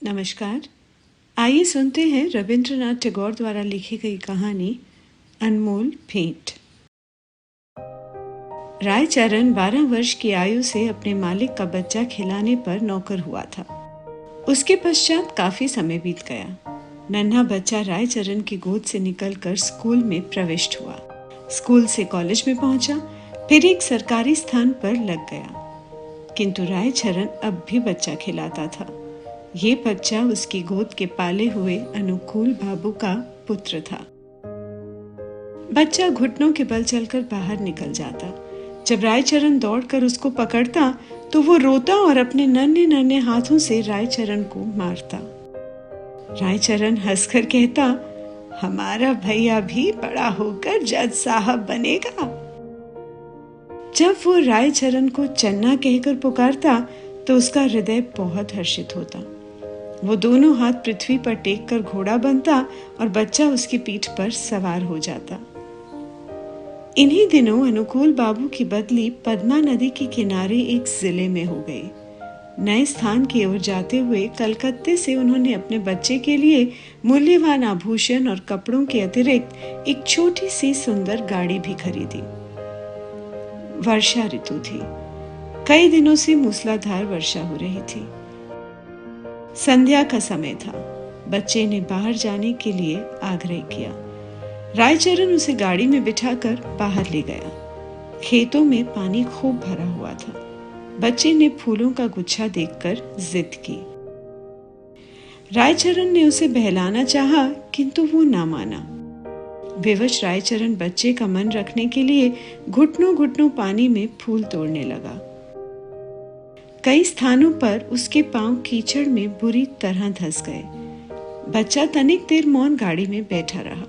नमस्कार। आइए सुनते हैं रविंद्रनाथ टैगोर द्वारा लिखी गई कहानी अनमोल भेंट। रायचरण 12 वर्ष की आयु से अपने मालिक का बच्चा खिलाने पर नौकर हुआ था। उसके पश्चात काफी समय बीत गया। नन्हा बच्चा रायचरण की गोद से निकलकर स्कूल में प्रविष्ट हुआ। स्कूल से कॉलेज में पहुंचा, फिर एक सरकारी स्थान पर लग गया। किंतु रायचरण अब भी बच्चा खिलाता था। ये बच्चा उसकी गोद के पाले हुए अनुकूल बाबू का पुत्र था। बच्चा घुटनों के बल चलकर बाहर निकल जाता। जब रायचरण दौड़कर उसको पकड़ता तो वो रोता और अपने नन्हे नन्हे हाथों से रायचरण को मारता। रायचरण हंसकर कहता, हमारा भैया भी बड़ा होकर जज साहब बनेगा। जब वो रायचरण को चन्ना कहकर पुकारता तो उसका हृदय बहुत हर्षित होता। वो दोनों हाथ पृथ्वी पर टेक कर घोड़ा बनता और बच्चा उसकी पीठ पर सवार हो जाता। इन्हीं दिनों अनुकूल बाबू की बदली पद्मा नदी के किनारे एक जिले में हो गई। नए स्थान की ओर जाते हुए कलकत्ते से उन्होंने अपने बच्चे के लिए मूल्यवान आभूषण और कपड़ों के अतिरिक्त एक छोटी सी सुंदर गाड़ी भी खरीदी। वर्षा ऋतु थी। कई दिनों से मूसलाधार वर्षा हो रही थी। संध्या का समय था। बच्चे ने बाहर जाने के लिए आग्रह किया। रायचरण उसे गाड़ी में बिठाकर बाहर ले गया। खेतों में पानी खूब भरा हुआ था। बच्चे ने फूलों का गुच्छा देखकर जिद की। रायचरण ने उसे बहलाना चाहा, किंतु वो ना माना। विवश रायचरण बच्चे का मन रखने के लिए घुटनों घुटनों पानी में फूल तोड़ने लगा। कई स्थानों पर उसके पांव कीचड़ में बुरी तरह धंस गए। बच्चा तनिक देर मौन गाड़ी में बैठा रहा,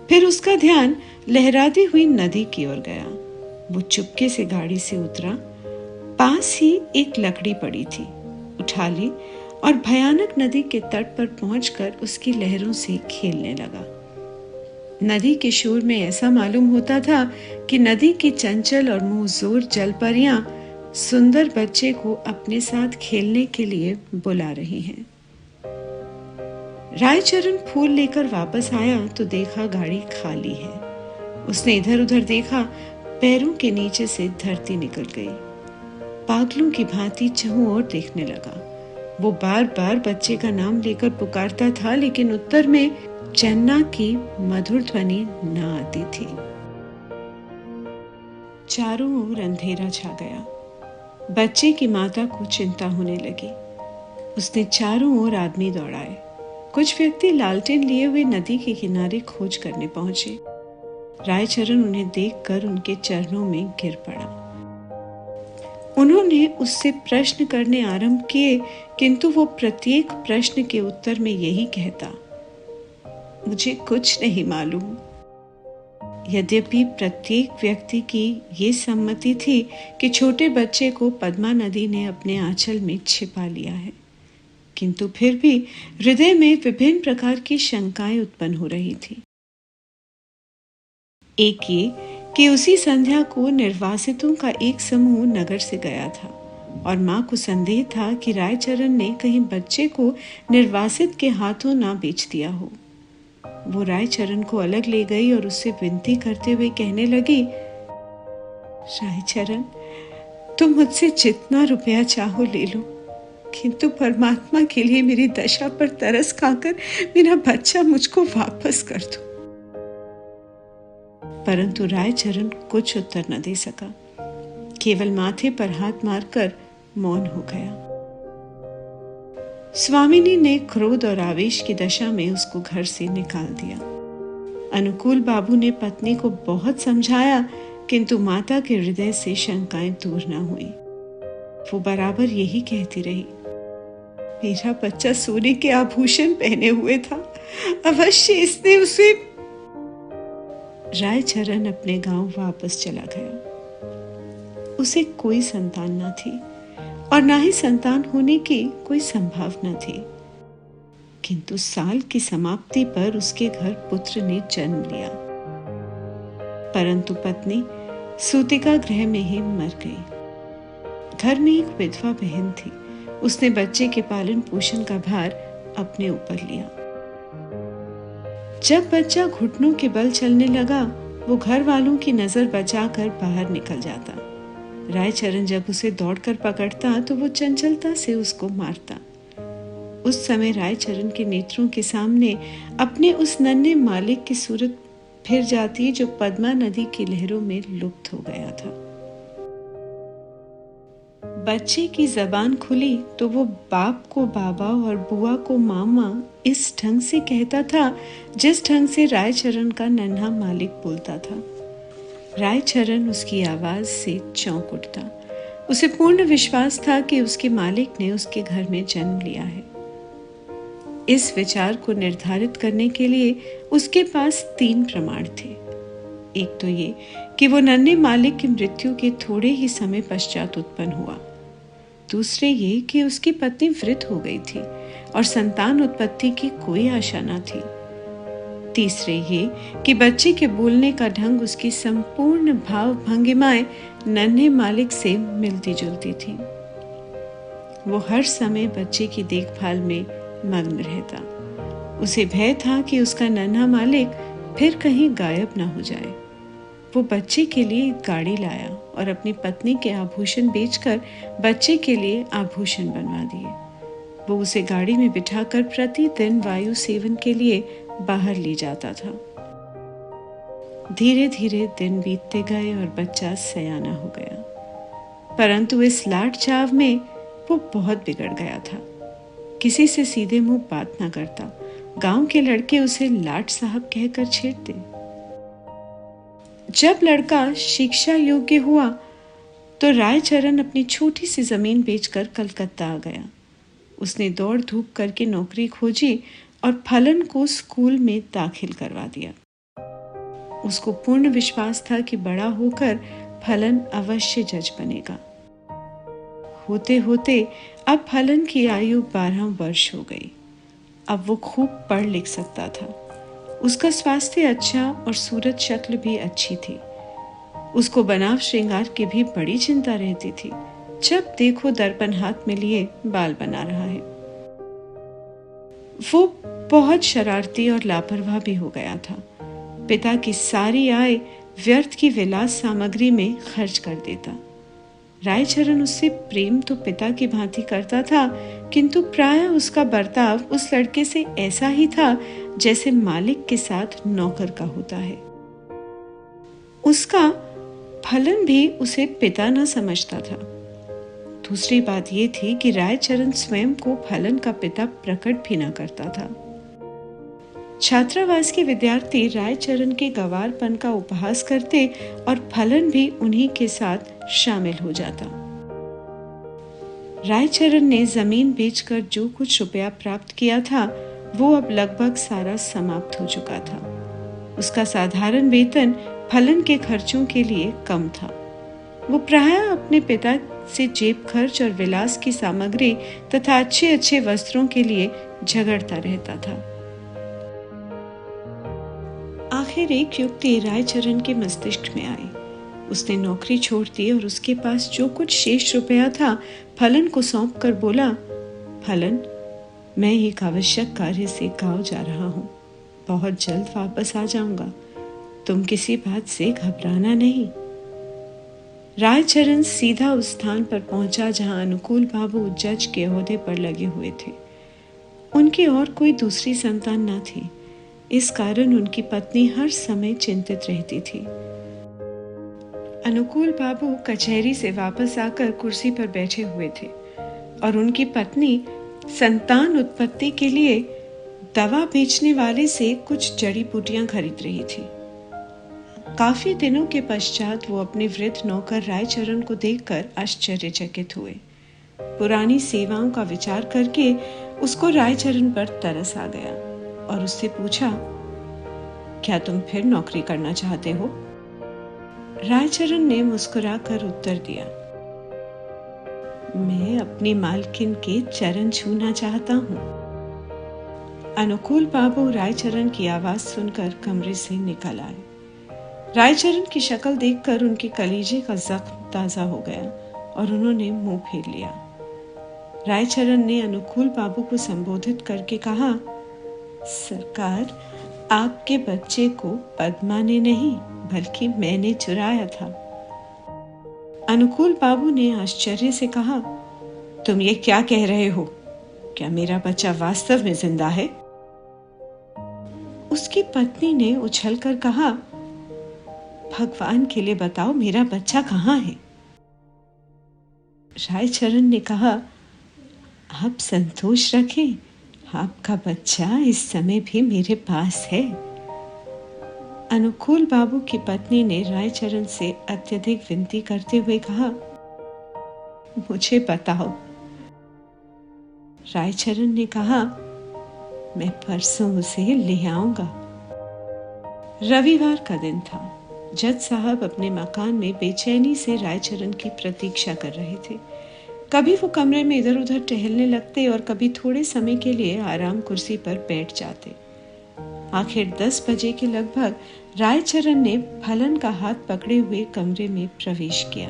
फिर उसका ध्यान लहराती हुई नदी की ओर गया। वो चुपके से गाड़ी से उतरा। पास ही एक लकड़ी पड़ी थी, उठा ली और भयानक नदी के तट पर पहुंचकर उसकी लहरों से खेलने लगा। नदी के शोर में ऐसा मालूम होता था कि नदी की चंचल और मुंहजोर जलपरियां सुंदर बच्चे को अपने साथ खेलने के लिए बुला रही हैं। रायचरण फूल लेकर वापस आया तो देखा गाड़ी खाली है। उसने इधर उधर देखा, पैरों के नीचे से धरती निकल गई। पागलों की भांति चहुं ओर देखने लगा। वो बार बार बच्चे का नाम लेकर पुकारता था, लेकिन उत्तर में चन्ना की मधुर ध्वनि न आती थी। चारों ओर अंधेरा छा गया। बच्चे की माता को चिंता होने लगी। उसने चारों ओर आदमी दौड़ाए। कुछ व्यक्ति लालटेन लिए हुए नदी के किनारे खोज करने पहुंचे। रायचरण उन्हें देखकर उनके चरणों में गिर पड़ा। उन्होंने उससे प्रश्न करने आरंभ किए, किंतु वो प्रत्येक प्रश्न के उत्तर में यही कहता, मुझे कुछ नहीं मालूम। यद्यपि प्रत्येक व्यक्ति की ये सम्मति थी कि छोटे बच्चे को पद्मा नदी ने अपने आंचल में छिपा लिया है, किंतु फिर भी हृदय में विभिन्न प्रकार की शंकाएं उत्पन्न हो रही थी। एक ये कि उसी संध्या को निर्वासितों का एक समूह नगर से गया था और मां को संदेह था कि रायचरण ने कहीं बच्चे को निर्वासित के हाथों ना बेच दिया हो। वो रायचरण को अलग ले गई और उससे विनती करते हुए कहने लगी, रायचरण, तुम मुझसे जितना रुपया चाहो ले लो, किंतु परमात्मा के लिए मेरी दशा पर तरस खाकर मेरा बच्चा मुझको वापस कर दो। परंतु रायचरण कुछ उत्तर न दे सका, केवल माथे पर हाथ मारकर मौन हो गया। स्वामिनी ने क्रोध और आवेश की दशा में उसको घर से निकाल दिया। अनुकूल बाबू ने पत्नी को बहुत समझाया, किंतु माता के हृदय से शंकाएं दूर न हुई। वो बराबर यही कहती रही, मेरा बच्चा सोने के आभूषण पहने हुए था, अवश्य इसने उसे। रायचरण अपने गांव वापस चला गया। उसे कोई संतान न थी और ना ही संतान होने की कोई संभावना थी, किंतु साल की समाप्ति पर उसके घर पुत्र ने जन्म लिया। परंतु पत्नी सूतिका गृह में ही मर गई। घर में एक विधवा बहन थी। उसने बच्चे के पालन पोषण का भार अपने ऊपर लिया। जब बच्चा घुटनों के बल चलने लगा, वो घर वालों की नजर बचाकर बाहर निकल जाता। रायचरण जब उसे दौड़कर पकड़ता तो वो चंचलता से उसको मारता। उस समय रायचरण के नेत्रों के सामने अपने उस नन्हे मालिक की सूरत फिर जाती जो पद्मा नदी की लहरों में लुप्त हो गया था। बच्चे की जबान खुली तो वो बाप को बाबा और बुआ को मामा इस ढंग से कहता था जिस ढंग से रायचरण का नन्हा मालिक बोलता था। रायचरण उसकी आवाज से चौंक उठता। उसे पूर्ण विश्वास था कि उसके मालिक ने उसके घर में जन्म लिया है। इस विचार को निर्धारित करने के लिए उसके पास 3 प्रमाण थे। एक तो ये कि वो नन्हे मालिक की मृत्यु के थोड़े ही समय पश्चात उत्पन्न हुआ। दूसरे ये कि उसकी पत्नी वृद्ध हो गई थी और संतान उत्पत्ति की कोई आशा न थी। तीसरे ये कि बच्चे के बोलने का ढंग, उसकी संपूर्ण भाव भंगिमाएं नन्हे मालिक से मिलती जुलती थी। वो हर समय बच्चे की देखभाल में मग्न रहता। उसे भय था कि उसका नन्हा मालिक फिर कहीं गायब न हो जाए। वो बच्चे के लिए एक गाड़ी लाया और अपनी पत्नी के आभूषण बेचकर बच्चे के लिए आभूषण बनवा दिए। वो उसे गाड़ी में बिठाकर प्रतिदिन वायु सेवन के लिए बाहर ले जाता था। धीरे धीरे दिन बीतते गए और बच्चा सयाना हो गया, परंतु इस लाड चाव में वो बहुत बिगड़ गया था। किसी से सीधे मुंह बात ना करता। गांव के लड़के उसे लाट साहब कहकर छेड़ते। जब लड़का शिक्षा योग्य हुआ तो रायचरण अपनी छोटी सी जमीन बेचकर कलकत्ता आ गया। उसने दौड़ धूप करके नौकरी खोजी और फलन को स्कूल में दाखिल करवा दिया। उसको पूर्ण विश्वास था कि बड़ा होकर फलन अवश्य जज बनेगा। होते होते अब फलन की आयु 12 वर्ष हो गई। अब वो खूब पढ़ लिख सकता था। उसका स्वास्थ्य अच्छा और सूरत शक्ल भी अच्छी थी। उसको बनाव श्रृंगार की भी बड़ी चिंता रहती थी। जब देखो दर्पण हाथ में लिए बाल बना रहा है। वो बहुत शरारती और लापरवाह भी हो गया था। पिता की सारी आय व्यर्थ की विलास सामग्री में खर्च कर देता। रायचरण उससे प्रेम तो पिता की भांति करता था, किंतु प्रायः उसका बर्ताव उस लड़के से ऐसा ही था जैसे मालिक के साथ नौकर का होता है। उसका फलन भी उसे पिता न समझता था। दूसरी बात यह थी कि रायचरण स्वयं को फलन का पिता प्रकट भी न करता था। छात्रावास के विद्यार्थी रायचरण के गंवारपन का उपहास करते और फलन भी उन्हीं के साथ शामिल हो जाता। रायचरण ने जमीन बेचकर जो कुछ रुपया प्राप्त किया था वो अब लगभग सारा समाप्त हो चुका था। उसका साधारण वेतन फलन के खर्चों के लिए कम था। वो प्रायः अपने पिता से जेब खर्च और विलास की सामग्री तथा अच्छे अच्छे वस्त्रों के लिए झगड़ता रहता था। आखिर एक युक्ति रायचरण के मस्तिष्क में आई। उसने नौकरी छोड़ दी और उसके पास जो कुछ शेष रुपया था फलन को सौंप कर बोला, फलन, मैं एक आवश्यक कार्य से गांव जा रहा हूँ। बहुत जल्द वापस आ जाऊंगा। तुम किसी बात से घबराना नहीं। रायचरण सीधा उस स्थान पर पहुंचा जहां अनुकूल बाबू जज के ओहदे पर लगे हुए थे। उनकी और कोई दूसरी संतान न थी। इस कारण उनकी पत्नी हर समय चिंतित रहती थी। अनुकूल बाबू कचहरी से वापस आकर कुर्सी पर बैठे हुए थे और उनकी पत्नी संतान उत्पत्ति के लिए दवा बेचने वाले से कुछ जड़ी बूटियां खरीद रही थी। काफी दिनों के पश्चात वो अपने वृद्ध नौकर रायचरण को देखकर आश्चर्यचकित हुए। पुरानी सेवाओं का विचार करके उसको रायचरण पर तरस आ गया और उससे पूछा, क्या तुम फिर नौकरी करना चाहते हो? रायचरण ने मुस्कुराकर उत्तर दिया, मैं अपनी मालकिन के चरण छूना चाहता हूँ। अनुकूल बाबू रायचरण की आवाज सुनकर कमरे से निकल आए। रायचरण की शक्ल देखकर उनके कलीजे का जख्म ताजा हो गया और उन्होंने मुंह फेर लिया। रायचरण ने अनुकूल बाबू को संबोधित करके कहा, सरकार, आपके बच्चे को पद्मा ने नहीं बल्कि मैंने चुराया था। अनुकूल बाबू ने आश्चर्य से कहा, तुम ये क्या कह रहे हो? क्या मेरा बच्चा वास्तव में जिंदा है? उसकी पत्नी ने उछलकर कहा, भगवान के लिए बताओ, मेरा बच्चा कहाँ है? रायचरण ने कहा, आप संतोष रखें, आपका बच्चा इस समय भी मेरे पास है। अनुकूल बाबू की पत्नी ने रायचरण से अत्यधिक विनती करते हुए कहा, मुझे बताओ। रायचरण ने कहा, मैं परसों उसे ले आऊंगा। रविवार का दिन था। जज साहब अपने मकान में बेचैनी से रायचरण की प्रतीक्षा कर रहे थे। कभी वो कमरे में इधर उधर टहलने लगते और कभी थोड़े समय के लिए आराम कुर्सी पर बैठ जाते। आखिर 10 बजे के लगभग रायचरण ने फलन का हाथ पकड़े हुए कमरे में प्रवेश किया।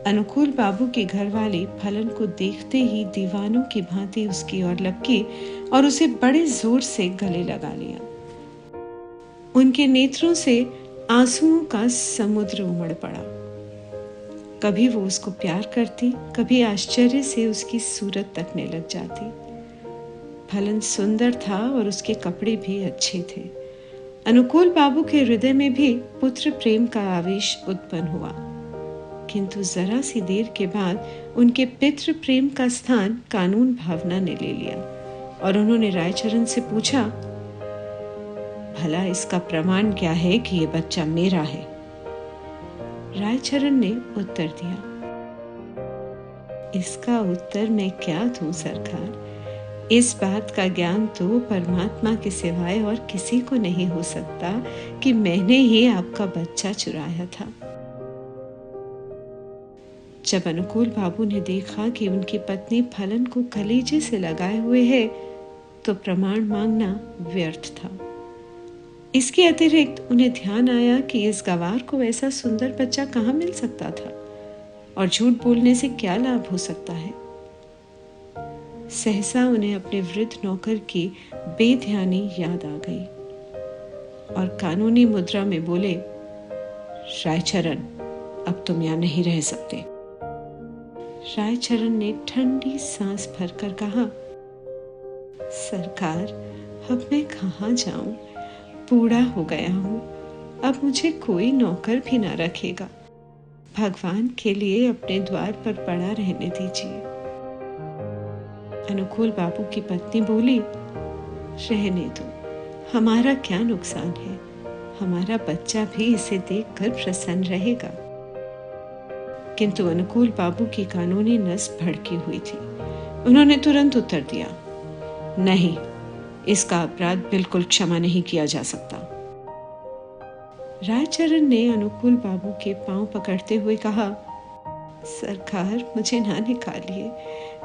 अनुकूल बाबू की घरवाली फलन को देखते ही दीवानों की भांति उसकी ओर लपकी और उसे बड़े जोर से गले लगा लिया। उनके नेत्रों से आंसुओं का समुद्र उमड़ पड़ा। कभी वो उसको प्यार करती, कभी आश्चर्य से उसकी सूरत तकने लग जाती। फलन सुंदर था और उसके कपड़े भी अच्छे थे। अनुकूल बाबू के हृदय में भी पुत्र प्रेम का आवेश उत्पन्न हुआ, किंतु जरा सी देर के बाद उनके पितृ प्रेम का स्थान कानून भावना ने ले लिया और उन्होंने रायचरण से पूछा, भला इसका प्रमाण क्या है कि ये बच्चा मेरा है? रायचरण ने उत्तर दिया, इसका उत्तर मैं क्या दूं सरकार? इस बात का ज्ञान तो परमात्मा के सिवाय और किसी को नहीं हो सकता कि मैंने ही आपका बच्चा चुराया था। जब अनुकूल बाबू ने देखा कि उनकी पत्नी फलन को कलेजे से लगाए हुए है, तो प्रमाण मांगना व्यर्थ था। इसके अतिरिक्त उन्हें ध्यान आया कि इस गवार को ऐसा सुंदर बच्चा कहाँ मिल सकता था और झूठ बोलने से क्या लाभ हो सकता है। सहसा उन्हें अपने वृद्ध नौकर की बेध्यानी याद आ गई और कानूनी मुद्रा में बोले, रायचरण, अब तुम यहाँ नहीं रह सकते। रायचरण ने ठंडी सांस भरकर कहा, सरकार, अब मैं कहाँ जाऊं? बूढ़ा हो गया हूं, अब मुझे कोई नौकर भी ना रखेगा। भगवान के लिए अपने द्वार पर पड़ा रहने दीजिए। अनुकूल बाबू की पत्नी बोली, रहने दो, हमारा क्या नुकसान है? हमारा बच्चा भी इसे देखकर प्रसन्न रहेगा। किंतु अनुकूल बाबू की कानूनी नस भड़की हुई थी। उन्होंने तुरंत उत्तर दिया, नहीं, इसका अपराध बिल्कुल क्षमा नहीं किया जा सकता। रायचरण ने अनुकूल बाबू के पांव पकड़ते हुए कहा, सरकार, मुझे ना निकालिए,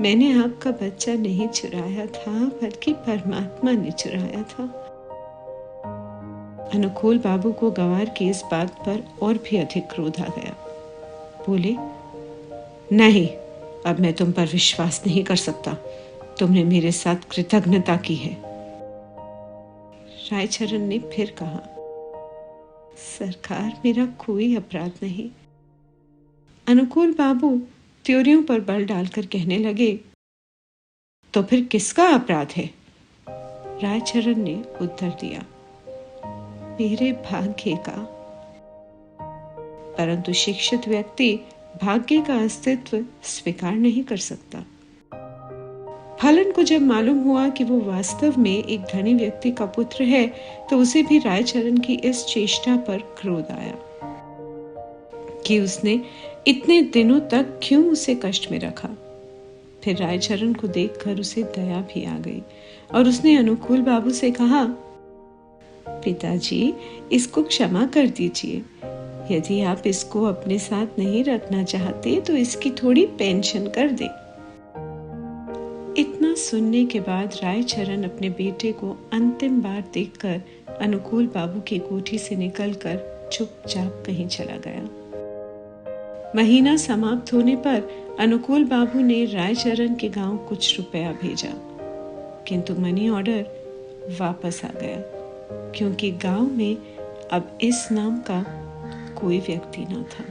मैंने आपका बच्चा नहीं चुराया था बल्कि परमात्मा ने चुराया था। अनुकूल बाबू को गवार की इस बात पर और भी अधिक क्रोध आ गया। बोले, नहीं, अब मैं तुम पर विश्वास नहीं कर सकता। तुमने मेरे साथ कृतज्ञता की है। रायचरण ने फिर कहा, सरकार, मेरा कोई अपराध नहीं। अनुकूल बाबू त्योरियों पर बल डालकर कहने लगे, तो फिर किसका अपराध है? रायचरण ने उत्तर दिया, मेरे भाग्य का। परंतु शिक्षित व्यक्ति भाग्य का अस्तित्व स्वीकार नहीं कर सकता। फलन को जब मालूम हुआ कि वो वास्तव में एक धनी व्यक्ति का पुत्र है, तो उसे भी रायचरण की इस चेष्टा पर क्रोध आया कि उसने इतने दिनों तक क्यों उसे कष्ट में रखा। फिर रायचरण को देखकर उसे दया भी आ गई और उसने अनुकूल बाबू से कहा, पिताजी, इसको क्षमा कर दीजिए। यदि आप इसको अपने साथ नहीं रखना चाहते तो इसकी थोड़ी पेंशन कर दे। इतना सुनने के बाद रायचरण अपने बेटे को अंतिम बार देखकर अनुकूल बाबू की कोठी से निकलकर चुपचाप कहीं चला गया। महीना समाप्त होने पर अनुकूल बाबू ने रायचरण के गांव कुछ रुपया भेजा, किंतु मनी ऑर्डर वापस आ गया, क्योंकि गांव में अब इस नाम का कोई व्यक्ति न था।